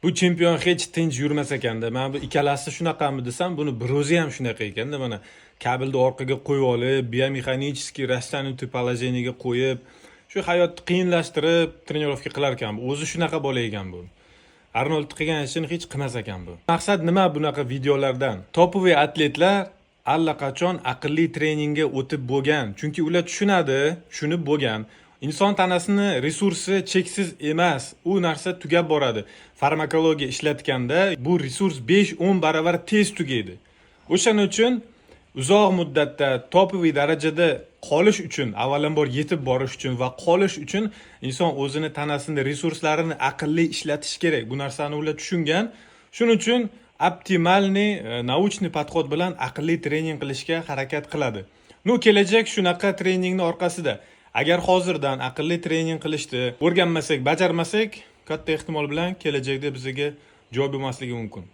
Bu chempion hech tinch yurmas ekanda. Men bu ikkalasi shunaqami desam, buni bir o'zi ham shunaqa ekanda. Mana kabelni orqaga qo'yib olib, biomexanicheskiy растянутый положениеga qo'yib, shu hayotni qiyinlashtirib trenirovka qilar ekan. O'zi shunaqa bola ekan bu. Arnold qilgan ishini hech qilmas ekan bu. Maqsad nima bunaqa videolardan? Topoviy atletlar allaqachon aqlli treningga o'tib bo'lgan. Chunki ular tushunib bo'lgan. Inson tanasini resursi cheksiz emas. U narsa tugab boradi. Farmakologiya ishlatganda bu resurs 5-10 barobar tez tugaydi. O'shaning uchun uzoq muddatda topoviy darajada qolish uchun, avvalambor yetib borish uchun va qolish uchun inson o'zini tanasini resurslarini aqlli ishlatish kerak. Bu narsani ular tushungan. Shuning uchun optimalniy nauchniy podxod bilan aqlli trening qilishga harakat qiladi. Kelajak shunaqa treningning orqasida. Agar hozirdan aqlli trening qilishni o'rganmasak, bajarmasak, katta ehtimol bilan kelajakda bizga javob bermasligi mumkin.